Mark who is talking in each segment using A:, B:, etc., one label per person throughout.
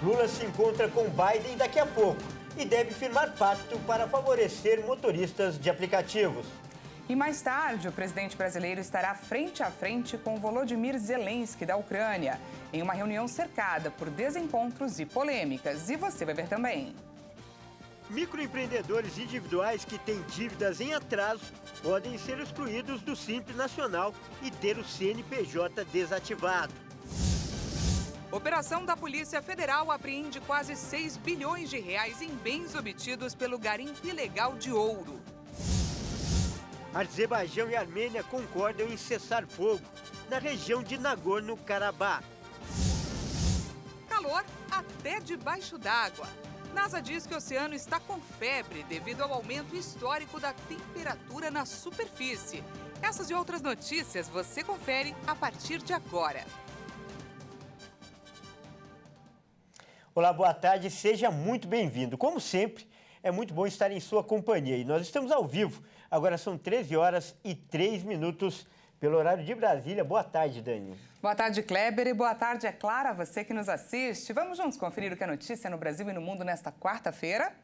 A: Lula se encontra com Biden daqui a pouco e deve firmar pacto para favorecer motoristas de aplicativos.
B: E mais tarde, o presidente brasileiro estará frente a frente com Volodymyr Zelensky, da Ucrânia, em uma reunião cercada por desencontros e polêmicas. E você vai ver também.
A: Microempreendedores individuais que têm dívidas em atraso podem ser excluídos do Simples Nacional e ter o CNPJ desativado.
B: Operação da Polícia Federal apreende quase 6 bilhões de reais em bens obtidos pelo garimpo ilegal de ouro.
A: Azerbaijão e Armênia concordam em cessar fogo na região de Nagorno-Karabakh.
B: Calor até debaixo d'água. NASA diz que o oceano está com febre devido ao aumento histórico da temperatura na superfície. Essas e outras notícias você confere a partir de agora.
A: Olá, boa tarde, seja muito bem-vindo. Como sempre, é muito bom estar em sua companhia e nós estamos ao vivo. Agora são 13 horas e 3 minutos pelo horário de Brasília. Boa tarde, Dani.
B: Boa tarde, Kleber, e boa tarde, é Clara, você que nos assiste. Vamos juntos conferir o que é notícia no Brasil e no mundo nesta quarta-feira?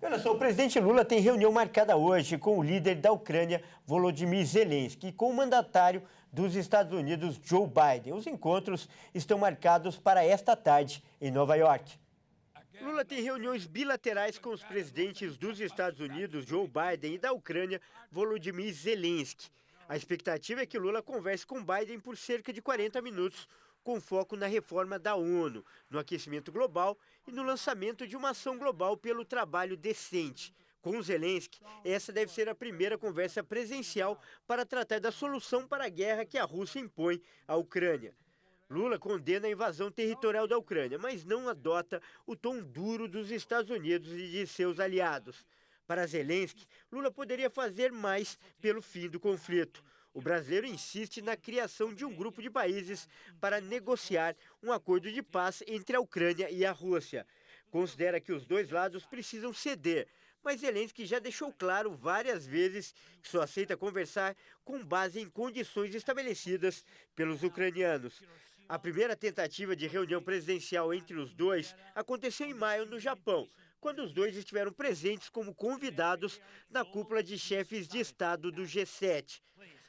A: Olha só, o presidente Lula tem reunião marcada hoje com o líder da Ucrânia, Volodymyr Zelensky, e com o mandatário dos Estados Unidos, Joe Biden. Os encontros estão marcados para esta tarde, em Nova York. Lula tem reuniões bilaterais com os presidentes dos Estados Unidos, Joe Biden, e da Ucrânia, Volodymyr Zelensky. A expectativa é que Lula converse com Biden por cerca de 40 minutos, com foco na reforma da ONU, no aquecimento global e no lançamento de uma ação global pelo trabalho decente. Com Zelensky, essa deve ser a primeira conversa presencial para tratar da solução para a guerra que a Rússia impõe à Ucrânia. Lula condena a invasão territorial da Ucrânia, mas não adota o tom duro dos Estados Unidos e de seus aliados. Para Zelensky, Lula poderia fazer mais pelo fim do conflito. O brasileiro insiste na criação de um grupo de países para negociar um acordo de paz entre a Ucrânia e a Rússia. Considera que os dois lados precisam ceder, mas Zelensky já deixou claro várias vezes que só aceita conversar com base em condições estabelecidas pelos ucranianos. A primeira tentativa de reunião presidencial entre os dois aconteceu em maio no Japão, quando os dois estiveram presentes como convidados na cúpula de chefes de Estado do G7.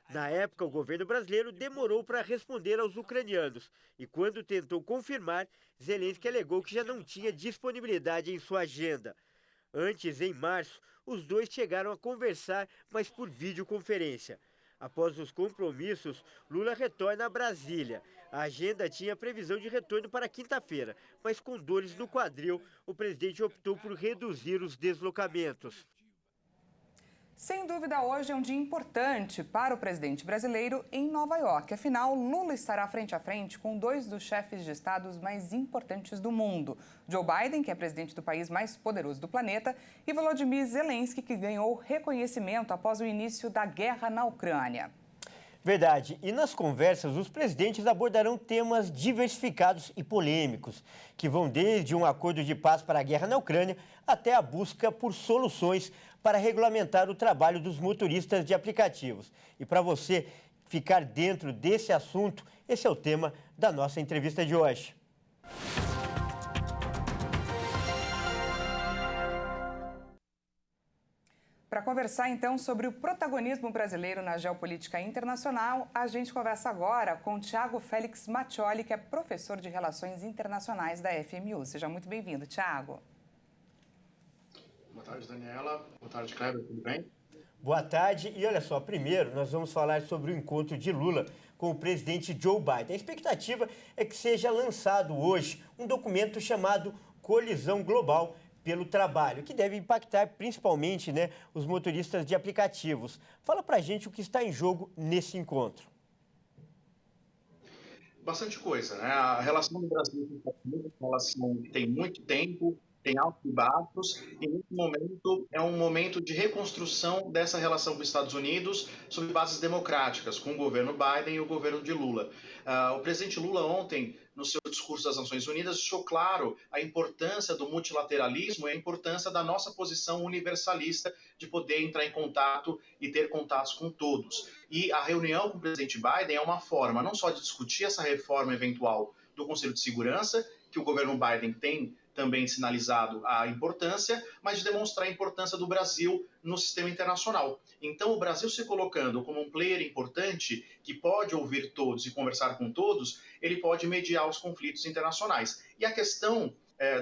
A: Na época, o governo brasileiro demorou para responder aos ucranianos e, quando tentou confirmar, Zelensky alegou que já não tinha disponibilidade em sua agenda. Antes, em março, os dois chegaram a conversar, mas por videoconferência. Após os compromissos, Lula retorna a Brasília. A agenda tinha previsão de retorno para quinta-feira, mas com dores no quadril, o presidente optou por reduzir os deslocamentos.
B: Sem dúvida, hoje é um dia importante para o presidente brasileiro em Nova York. Afinal, Lula estará frente a frente com dois dos chefes de estados mais importantes do mundo. Joe Biden, que é presidente do país mais poderoso do planeta, e Volodymyr Zelensky, que ganhou reconhecimento após o início da guerra na Ucrânia.
A: Verdade. E nas conversas, os presidentes abordarão temas diversificados e polêmicos, que vão desde um acordo de paz para a guerra na Ucrânia até a busca por soluções para regulamentar o trabalho dos motoristas de aplicativos. E para você ficar dentro desse assunto, esse é o tema da nossa entrevista de hoje.
B: Para conversar, então, sobre o protagonismo brasileiro na geopolítica internacional, a gente conversa agora com Thiago Félix Mattioli, que é professor de Relações Internacionais da FMU. Seja muito bem-vindo, Thiago.
C: Boa tarde, Daniela. Boa tarde, Kleber. Tudo bem?
A: Boa tarde. E olha só, primeiro nós vamos falar sobre o encontro de Lula com o presidente Joe Biden. A expectativa é que seja lançado hoje um documento chamado Colisão Global pelo Trabalho, que deve impactar principalmente, os motoristas de aplicativos. Fala pra gente o que está em jogo nesse encontro.
C: Bastante coisa, né? A relação do Brasil com os Estados Unidos é uma relação que tem muito tempo, tem altos e baixos, e nesse momento é um momento de reconstrução dessa relação com os Estados Unidos sobre bases democráticas, com o governo Biden e o governo de Lula. O presidente Lula ontem, no seu discurso das Nações Unidas, deixou claro a importância do multilateralismo e a importância da nossa posição universalista de poder entrar em contato e ter contatos com todos. E a reunião com o presidente Biden é uma forma não só de discutir essa reforma eventual do Conselho de Segurança que o governo Biden tem também sinalizado a importância, mas de demonstrar a importância do Brasil no sistema internacional. Então, o Brasil se colocando como um player importante, que pode ouvir todos e conversar com todos, ele pode mediar os conflitos internacionais. E a questão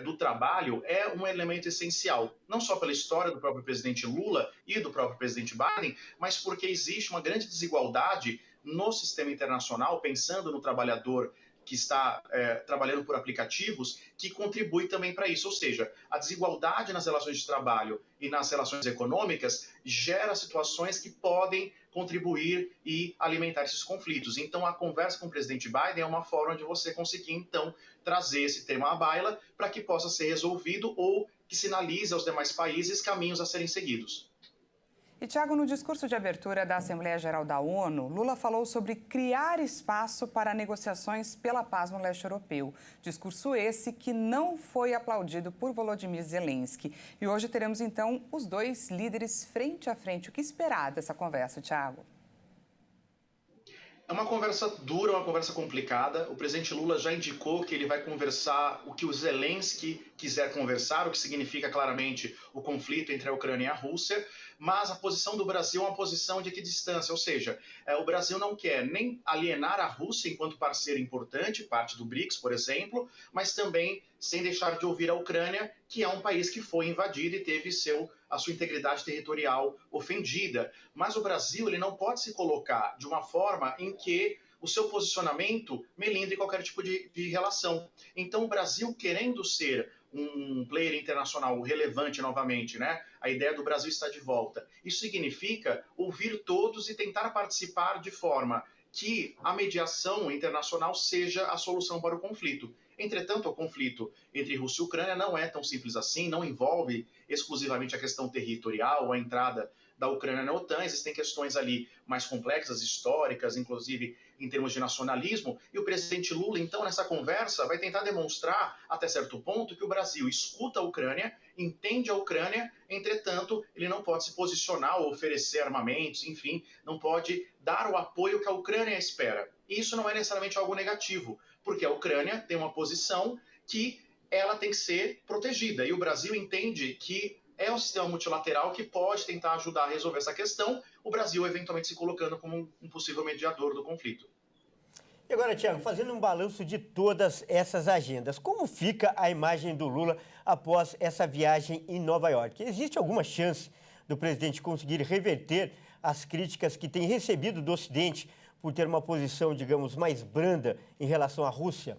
C: do trabalho é um elemento essencial, não só pela história do próprio presidente Lula e do próprio presidente Biden, mas porque existe uma grande desigualdade no sistema internacional, pensando no trabalhador que está trabalhando por aplicativos, que contribui também para isso. Ou seja, a desigualdade nas relações de trabalho e nas relações econômicas gera situações que podem contribuir e alimentar esses conflitos. Então, a conversa com o presidente Biden é uma forma de você conseguir, então, trazer esse tema à baila para que possa ser resolvido ou que sinalize aos demais países caminhos a serem seguidos.
B: E, Tiago, no discurso de abertura da Assembleia Geral da ONU, Lula falou sobre criar espaço para negociações pela paz no leste europeu. Discurso esse que não foi aplaudido por Volodymyr Zelensky. E hoje teremos, então, os dois líderes frente a frente. O que esperar dessa conversa, Tiago?
C: É uma conversa dura, uma conversa complicada. O presidente Lula já indicou que ele vai conversar o que o Zelensky quiser conversar, o que significa claramente o conflito entre a Ucrânia e a Rússia, mas a posição do Brasil é uma posição de equidistância, ou seja, o Brasil não quer nem alienar a Rússia enquanto parceiro importante, parte do BRICS, por exemplo, mas também sem deixar de ouvir a Ucrânia, que é um país que foi invadido e teve a sua integridade territorial ofendida. Mas o Brasil ele não pode se colocar de uma forma em que o seu posicionamento melindre qualquer tipo de relação. Então, o Brasil, querendo ser um player internacional relevante novamente, né? A ideia do Brasil está de volta. Isso significa ouvir todos e tentar participar de forma que a mediação internacional seja a solução para o conflito. Entretanto, o conflito entre Rússia e Ucrânia não é tão simples assim, não envolve exclusivamente a questão territorial, a entrada da Ucrânia na OTAN, existem questões ali mais complexas, históricas, inclusive em termos de nacionalismo, e o presidente Lula, então, nessa conversa, vai tentar demonstrar, até certo ponto, que o Brasil escuta a Ucrânia, entende a Ucrânia, entretanto, ele não pode se posicionar ou oferecer armamentos, enfim, não pode dar o apoio que a Ucrânia espera. E isso não é necessariamente algo negativo, porque a Ucrânia tem uma posição que ela tem que ser protegida, e o Brasil entende que é um sistema multilateral que pode tentar ajudar a resolver essa questão, o Brasil eventualmente se colocando como um possível mediador do conflito.
A: E agora, Tiago, fazendo um balanço de todas essas agendas, como fica a imagem do Lula após essa viagem em Nova York? Existe alguma chance do presidente conseguir reverter as críticas que tem recebido do Ocidente por ter uma posição, digamos, mais branda em relação à Rússia?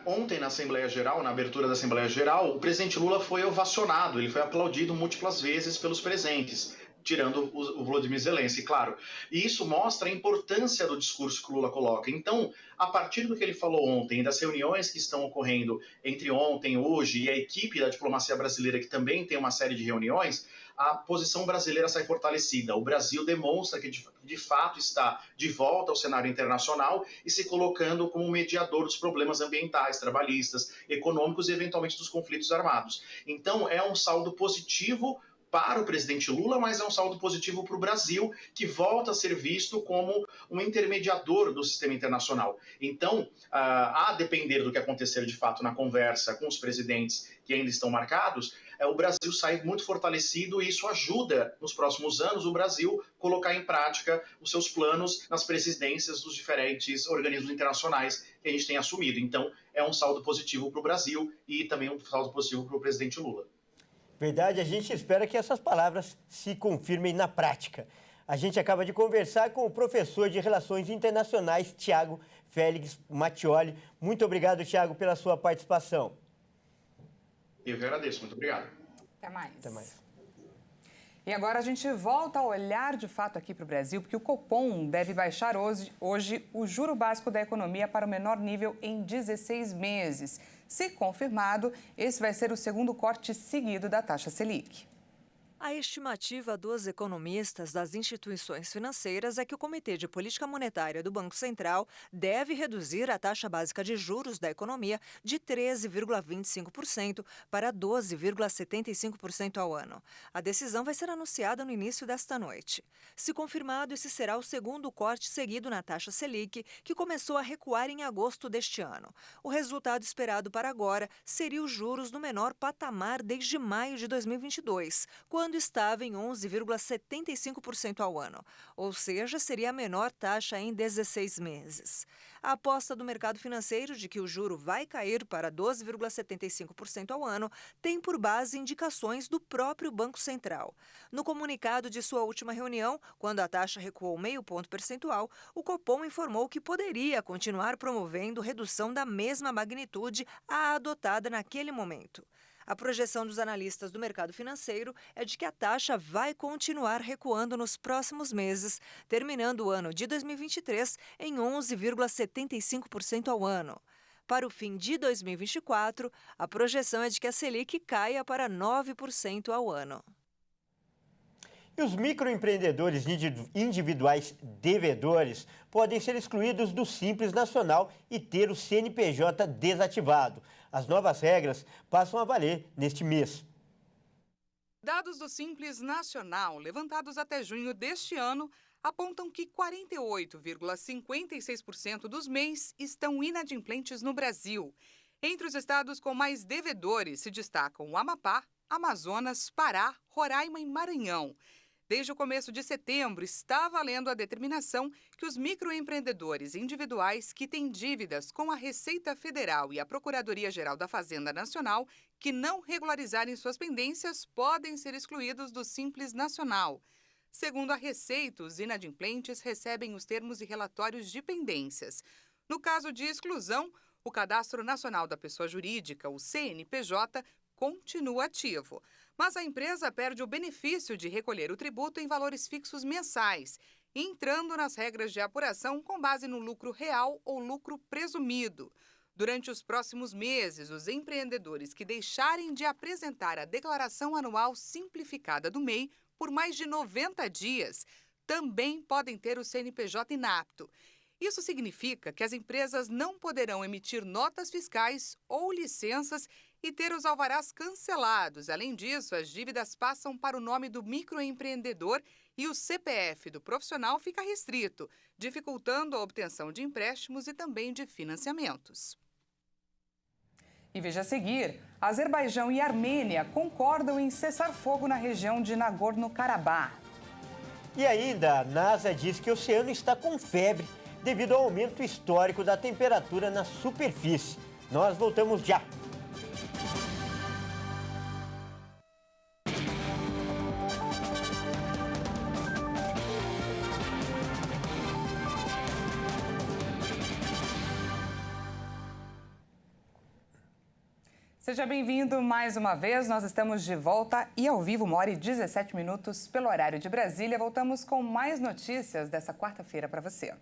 C: Ontem na Assembleia Geral, na abertura da Assembleia Geral, o presidente Lula foi ovacionado, ele foi aplaudido múltiplas vezes pelos presentes, tirando o Volodymyr Zelensky, claro. E isso mostra a importância do discurso que o Lula coloca. Então, a partir do que ele falou ontem, das reuniões que estão ocorrendo entre ontem, hoje, e a equipe da diplomacia brasileira, que também tem uma série de reuniões, a posição brasileira sai fortalecida. O Brasil demonstra que, de fato, está de volta ao cenário internacional e se colocando como mediador dos problemas ambientais, trabalhistas, econômicos e, eventualmente, dos conflitos armados. Então, é um saldo positivo para o presidente Lula, mas é um saldo positivo para o Brasil, que volta a ser visto como um intermediador do sistema internacional. Então, a depender do que acontecer de fato na conversa com os presidentes que ainda estão marcados, o Brasil sai muito fortalecido e isso ajuda, nos próximos anos, o Brasil colocar em prática os seus planos nas presidências dos diferentes organismos internacionais que a gente tem assumido. Então, é um saldo positivo para o Brasil e também um saldo positivo para o presidente Lula.
A: Verdade, a gente espera que essas palavras se confirmem na prática. A gente acaba de conversar com o professor de Relações Internacionais, Tiago Félix Mattioli. Muito obrigado, Tiago, pela sua participação.
C: Eu que agradeço, muito obrigado.
B: Até mais.
A: Até mais.
B: E agora a gente volta a olhar de fato aqui para o Brasil, porque o Copom deve baixar hoje o juro básico da economia para o menor nível em 16 meses. Se confirmado, esse vai ser o segundo corte seguido da taxa Selic.
D: A estimativa dos economistas das instituições financeiras é que o Comitê de Política Monetária do Banco Central deve reduzir a taxa básica de juros da economia de 13,25% para 12,75% ao ano. A decisão vai ser anunciada no início desta noite. Se confirmado, esse será o segundo corte seguido na taxa Selic, que começou a recuar em agosto deste ano. O resultado esperado para agora seria os juros no menor patamar desde maio de 2022, quando estava em 11,75% ao ano, ou seja, seria a menor taxa em 16 meses. A aposta do mercado financeiro de que o juro vai cair para 12,75% ao ano tem por base indicações do próprio Banco Central. No comunicado de sua última reunião, quando a taxa recuou meio ponto percentual, o Copom informou que poderia continuar promovendo redução da mesma magnitude à adotada naquele momento. A projeção dos analistas do mercado financeiro é de que a taxa vai continuar recuando nos próximos meses, terminando o ano de 2023 em 11,75% ao ano. Para o fim de 2024, a projeção é de que a Selic caia para 9% ao ano.
A: E os microempreendedores individuais devedores podem ser excluídos do Simples Nacional e ter o CNPJ desativado. As novas regras passam a valer neste mês.
B: Dados do Simples Nacional, levantados até junho deste ano, apontam que 48,56% dos MEIs estão inadimplentes no Brasil. Entre os estados com mais devedores se destacam o Amapá, Amazonas, Pará, Roraima e Maranhão. Desde o começo de setembro, está valendo a determinação que os microempreendedores individuais que têm dívidas com a Receita Federal e a Procuradoria-Geral da Fazenda Nacional que não regularizarem suas pendências podem ser excluídos do Simples Nacional. Segundo a Receita, os inadimplentes recebem os termos e relatórios de pendências. No caso de exclusão, o Cadastro Nacional da Pessoa Jurídica, o CNPJ, continua ativo. Mas a empresa perde o benefício de recolher o tributo em valores fixos mensais, entrando nas regras de apuração com base no lucro real ou lucro presumido. Durante os próximos meses, os empreendedores que deixarem de apresentar a declaração anual simplificada do MEI por mais de 90 dias também podem ter o CNPJ inapto. Isso significa que as empresas não poderão emitir notas fiscais ou licenças e ter os alvarás cancelados. Além disso, as dívidas passam para o nome do microempreendedor e o CPF do profissional fica restrito, dificultando a obtenção de empréstimos e também de financiamentos. E veja a seguir, Azerbaijão e Armênia concordam em cessar fogo na região de Nagorno-Karabakh.
A: E ainda, a NASA diz que o oceano está com febre devido ao aumento histórico da temperatura na superfície. Nós voltamos já.
B: Seja bem-vindo mais uma vez, nós estamos de volta e ao vivo, 1h17 pelo horário de Brasília. Voltamos com mais notícias dessa quarta-feira para você.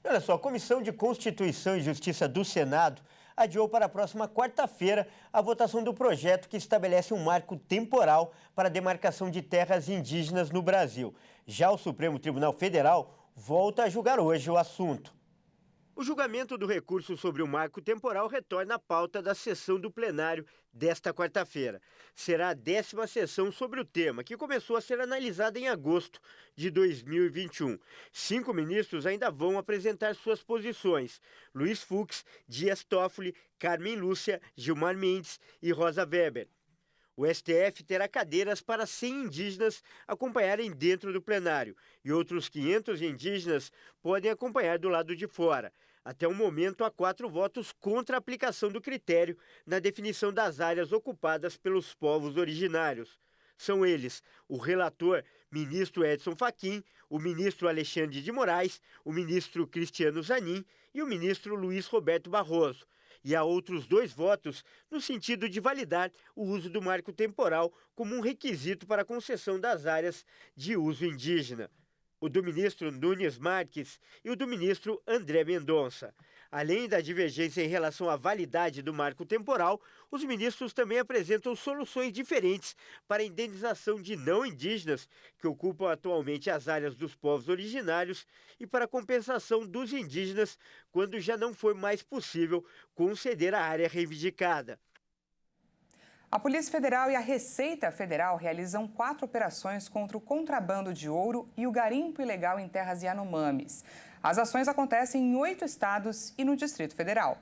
A: Olha só, a Comissão de Constituição e Justiça do Senado adiou para a próxima quarta-feira a votação do projeto que estabelece um marco temporal para a demarcação de terras indígenas no Brasil. Já o Supremo Tribunal Federal volta a julgar hoje o assunto. O julgamento do recurso sobre o marco temporal retorna à pauta da sessão do plenário desta quarta-feira. Será a 10ª sessão sobre o tema, que começou a ser analisada em agosto de 2021. 5 ministros ainda vão apresentar suas posições: Luiz Fux, Dias Toffoli, Carmen Lúcia, Gilmar Mendes e Rosa Weber. O STF terá cadeiras para 100 indígenas acompanharem dentro do plenário e outros 500 indígenas podem acompanhar do lado de fora. Até o momento, há 4 votos contra a aplicação do critério na definição das áreas ocupadas pelos povos originários. São eles o relator, ministro Edson Fachin, o ministro Alexandre de Moraes, o ministro Cristiano Zanin e o ministro Luiz Roberto Barroso. E há outros 2 votos no sentido de validar o uso do marco temporal como um requisito para a concessão das áreas de uso indígena. O do ministro Nunes Marques e o do ministro André Mendonça. Além da divergência em relação à validade do marco temporal, os ministros também apresentam soluções diferentes para a indenização de não indígenas que ocupam atualmente as áreas dos povos originários e para a compensação dos indígenas quando já não for mais possível conceder a área reivindicada.
B: A Polícia Federal e a Receita Federal realizam 4 operações contra o contrabando de ouro e o garimpo ilegal em terras Yanomamis. As ações acontecem em 8 estados e no Distrito Federal.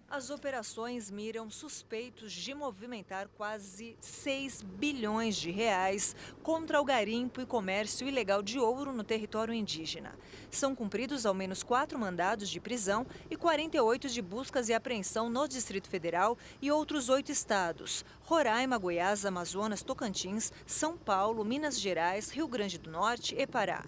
D: As operações miram suspeitos de movimentar quase 6 bilhões de reais contra o garimpo e comércio ilegal de ouro no território indígena. São cumpridos ao menos 4 mandados de prisão e 48 de buscas e apreensão no Distrito Federal e outros 8 estados: Roraima, Goiás, Amazonas, Tocantins, São Paulo, Minas Gerais, Rio Grande do Norte e Pará.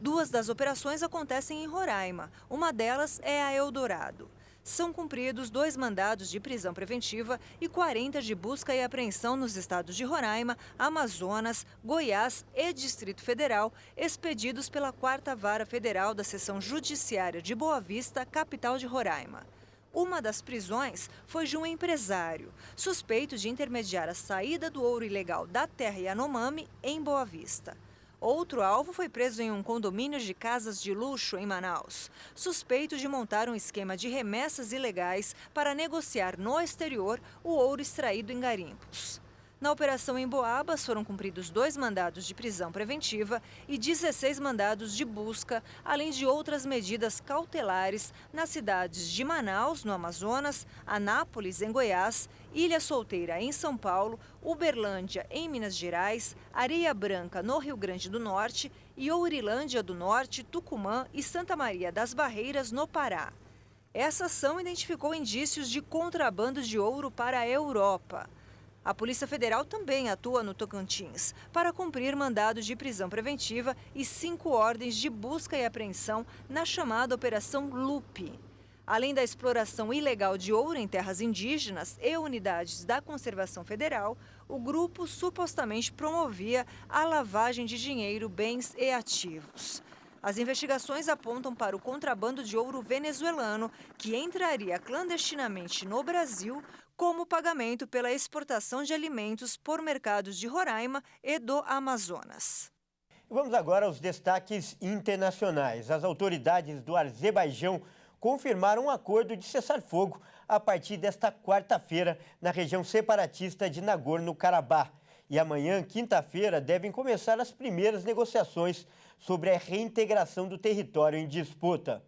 D: 2 das operações acontecem em Roraima, uma delas é a Eldorado. São cumpridos 2 mandados de prisão preventiva e 40 de busca e apreensão nos estados de Roraima, Amazonas, Goiás e Distrito Federal, expedidos pela 4ª Vara Federal da Seção Judiciária de Boa Vista, capital de Roraima. Uma das prisões foi de um empresário, suspeito de intermediar a saída do ouro ilegal da terra Yanomami em Boa Vista. Outro alvo foi preso em um condomínio de casas de luxo em Manaus, suspeito de montar um esquema de remessas ilegais para negociar no exterior o ouro extraído em garimpos. Na operação em Boabas foram cumpridos 2 mandados de prisão preventiva e 16 mandados de busca, além de outras medidas cautelares nas cidades de Manaus, no Amazonas, Anápolis, em Goiás, Ilha Solteira, em São Paulo, Uberlândia, em Minas Gerais, Areia Branca, no Rio Grande do Norte e Ourilândia do Norte, Tucumã e Santa Maria das Barreiras, no Pará. Essa ação identificou indícios de contrabando de ouro para a Europa. A Polícia Federal também atua no Tocantins para cumprir mandados de prisão preventiva e 5 ordens de busca e apreensão na chamada Operação Lupe. Além da exploração ilegal de ouro em terras indígenas e unidades da Conservação Federal, o grupo supostamente promovia a lavagem de dinheiro, bens e ativos. As investigações apontam para o contrabando de ouro venezuelano, que entraria clandestinamente no Brasil como pagamento pela exportação de alimentos por mercados de Roraima e do Amazonas.
A: Vamos agora aos destaques internacionais. As autoridades do Azerbaijão confirmaram um acordo de cessar-fogo a partir desta quarta-feira na região separatista de Nagorno-Karabakh. E amanhã, quinta-feira, devem começar as primeiras negociações sobre a reintegração do território em disputa.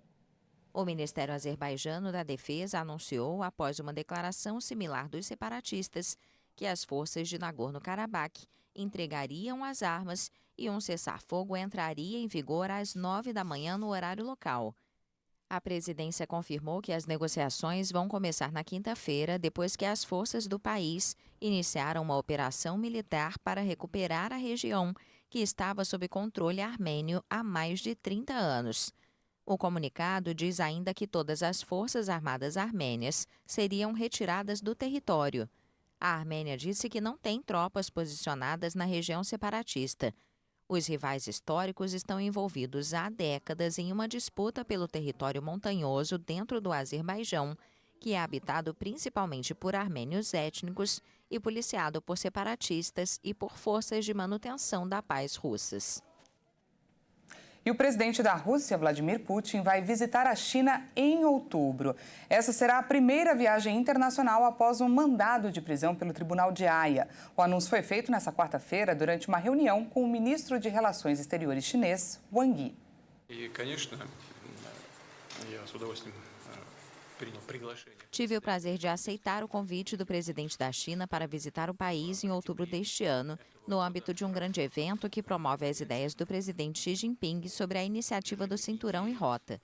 E: O Ministério Azerbaijano da Defesa anunciou, após uma declaração similar dos separatistas, que as forças de Nagorno-Karabakh entregariam as armas e um cessar-fogo entraria em vigor às 9 da manhã no horário local. A presidência confirmou que as negociações vão começar na quinta-feira, depois que as forças do país iniciaram uma operação militar para recuperar a região, que estava sob controle armênio há mais de 30 anos. O comunicado diz ainda que todas as forças armadas armênias seriam retiradas do território. A Armênia disse que não tem tropas posicionadas na região separatista. Os rivais históricos estão envolvidos há décadas em uma disputa pelo território montanhoso dentro do Azerbaijão, que é habitado principalmente por armênios étnicos e policiado por separatistas e por forças de manutenção da paz russas.
B: E o presidente da Rússia, Vladimir Putin, vai visitar a China em outubro. Essa será a primeira viagem internacional após um mandado de prisão pelo Tribunal de Haia. O anúncio foi feito nesta quarta-feira durante uma reunião com o ministro de Relações Exteriores chinês, Wang Yi.
E: Tive o prazer de aceitar o convite do presidente da China para visitar o país em outubro deste ano, no âmbito de um grande evento que promove as ideias do presidente Xi Jinping sobre a iniciativa do Cinturão e Rota.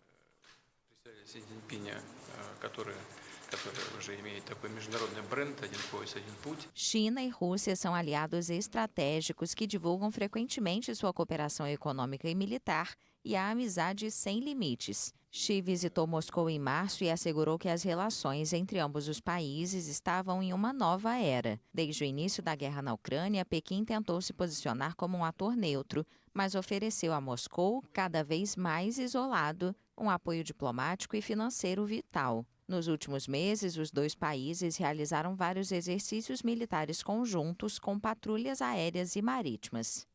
E: China e Rússia são aliados estratégicos que divulgam frequentemente sua cooperação econômica e militar e a amizade sem limites. Xi visitou Moscou em março e assegurou que as relações entre ambos os países estavam em uma nova era. Desde o início da guerra na Ucrânia, Pequim tentou se posicionar como um ator neutro, mas ofereceu a Moscou, cada vez mais isolado, um apoio diplomático e financeiro vital. Nos últimos meses, os dois países realizaram vários exercícios militares conjuntos com patrulhas aéreas e marítimas.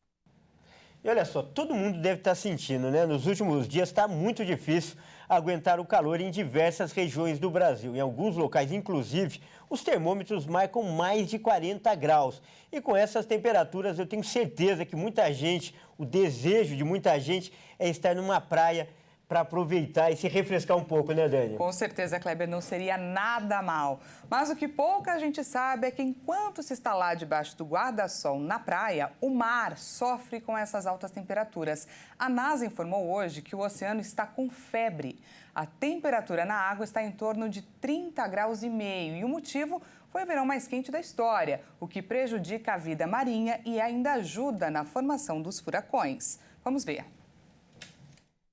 A: E olha só, todo mundo deve estar sentindo, né? Nos últimos dias está muito difícil aguentar o calor em diversas regiões do Brasil. Em alguns locais, inclusive, os termômetros marcam mais de 40 graus. E com essas temperaturas, eu tenho certeza que muita gente, o desejo de muita gente é estar numa praia para aproveitar e se refrescar um pouco, né, Dani?
B: Com certeza, Kleber, não seria nada mal. Mas o que pouca gente sabe é que enquanto se está lá debaixo do guarda-sol na praia, o mar sofre com essas altas temperaturas. A NASA informou hoje que o oceano está com febre. A temperatura na água está em torno de 30 graus e meio e o motivo foi o verão mais quente da história, o que prejudica a vida marinha e ainda ajuda na formação dos furacões. Vamos ver.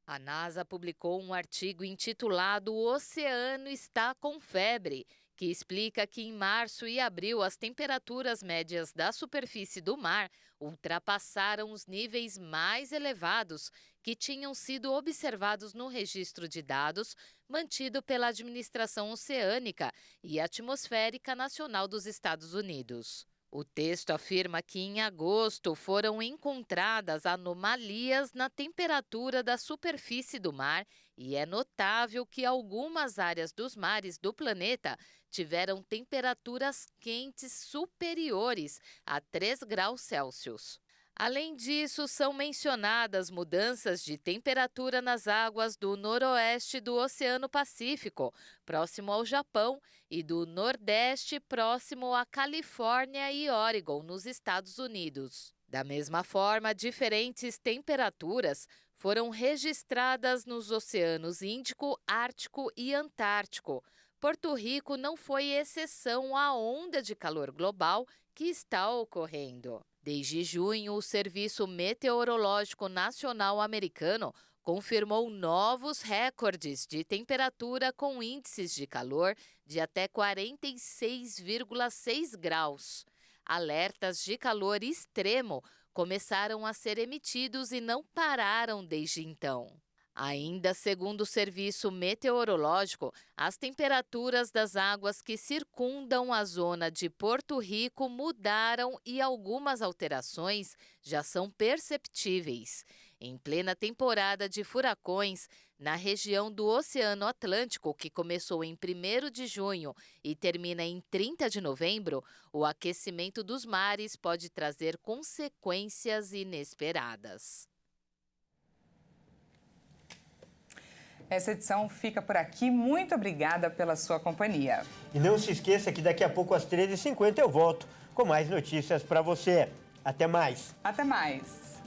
F: A NASA publicou um artigo intitulado "O Oceano está com febre", que explica que em março e abril as temperaturas médias da superfície do mar ultrapassaram os níveis mais elevados que tinham sido observados no registro de dados mantido pela Administração Oceânica e Atmosférica Nacional dos Estados Unidos. O texto afirma que em agosto foram encontradas anomalias na temperatura da superfície do mar e é notável que algumas áreas dos mares do planeta tiveram temperaturas quentes superiores a 3 graus Celsius. Além disso, são mencionadas mudanças de temperatura nas águas do noroeste do Oceano Pacífico, próximo ao Japão, e do nordeste, próximo à Califórnia e Oregon, nos Estados Unidos. Da mesma forma, diferentes temperaturas foram registradas nos oceanos Índico, Ártico e Antártico. Porto Rico não foi exceção à onda de calor global que está ocorrendo. Desde junho, o Serviço Meteorológico Nacional Americano confirmou novos recordes de temperatura com índices de calor de até 46,6 graus. Alertas de calor extremo começaram a ser emitidos e não pararam desde então. Ainda segundo o Serviço Meteorológico, as temperaturas das águas que circundam a zona de Porto Rico mudaram e algumas alterações já são perceptíveis. Em plena temporada de furacões, na região do Oceano Atlântico, que começou em 1º de junho e termina em 30 de novembro, o aquecimento dos mares pode trazer consequências inesperadas.
B: Essa edição fica por aqui. Muito obrigada pela sua companhia.
A: E não se esqueça que daqui a pouco às 13h50 eu volto com mais notícias para você. Até mais.
B: Até mais.